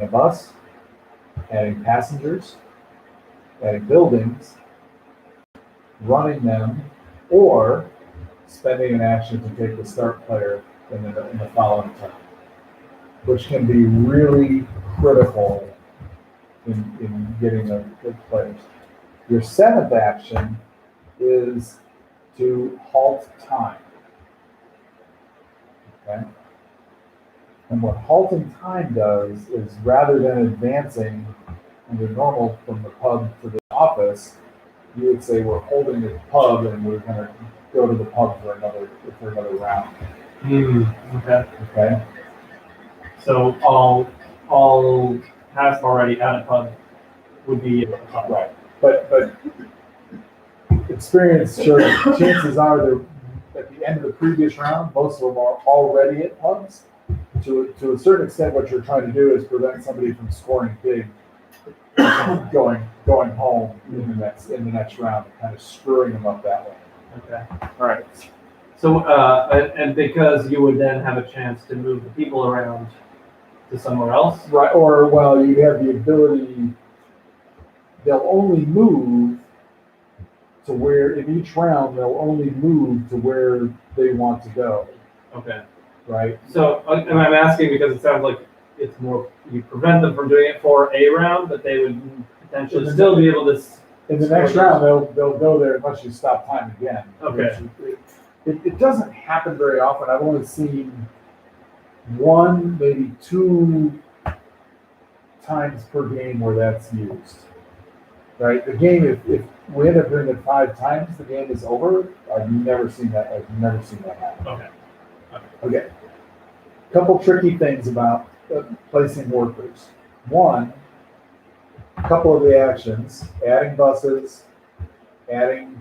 a bus, adding passengers, adding buildings, running them, or spending an action to take the start player in the following turn, which can be really critical in getting the good players. Your seventh action is to halt time. Okay? And what halting time does is, rather than advancing under normal from the pub to the office, you would say we're holding the pub and we're going to go to the pub for another round. Okay. Okay. So all past already at a pub would be right. But experience shows chances are that at the end of the previous round, most of them are already at pubs. To a certain extent, what you're trying to do is prevent somebody from scoring big, going home in the next round, and kind of screwing them up that way. Okay. All right. So and because you would then have a chance to move the people around to somewhere else, right? Or well, you have the ability. They'll only move to where in each round they'll only move to where they want to go. Okay. Right. So and I'm asking because it sounds like it's more you prevent them from doing it for a round, but they would potentially still be able to. In the next round, they'll go there unless you stop time again. Okay. It doesn't happen very often. I've only seen one, maybe two times per game where that's used. Right? The game, if we end up doing it 5 times, the game is over. I've never seen that happen. Okay. Couple tricky things about placing workers. One, a couple of the actions, adding buses, adding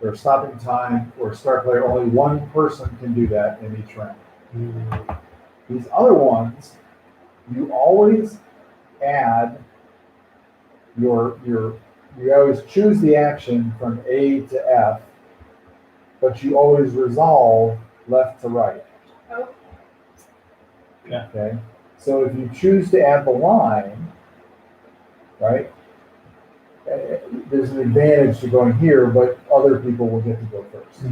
or stopping time or start player, only one person can do that in each round. These other ones, you always add you always choose the action from A to F, but you always resolve left to right. Oh. Yeah. Okay. So if you choose to add the line, right, there's an advantage to going here, but other people will get to go first.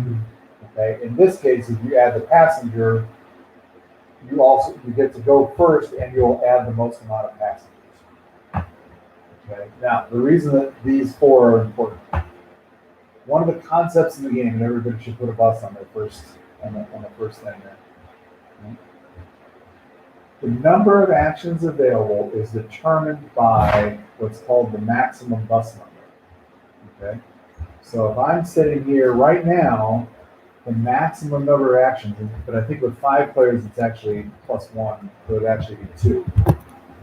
Okay. In this case, if you add the passenger, you get to go first, and you'll add the most amount of passengers. Okay. Now, the reason that these 4 are important. One of the concepts in the game, and everybody should put a bus on their first on the first thing there. Okay. The number of actions available is determined by what's called the maximum bus number. Okay. So if I'm sitting here right now, the maximum number of actions, but I think with 5 players it's actually +1, so it would actually be 2.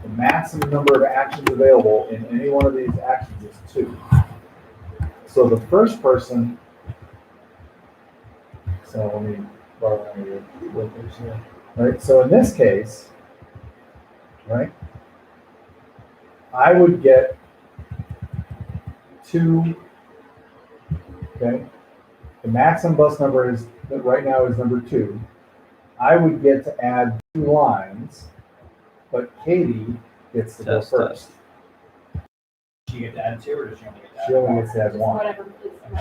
The maximum number of actions available in any one of these actions is 2. So the first person, so let me borrow one of your workers here. Right, so in this case, right, I would get 2, okay? The maximum bus number is, right now is number 2. I would get to add 2 lines, but Katie gets to go first. She get to add 2, or does she only get to add She only gets to add 1. Whatever.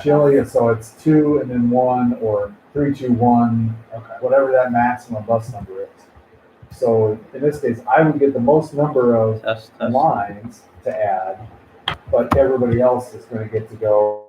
She only gets, so it's 2 and then 1, or 3, 2, 1, Okay. whatever that maximum bus number is. So in this case, I would get the most number of lines to add, but everybody else is going to get to go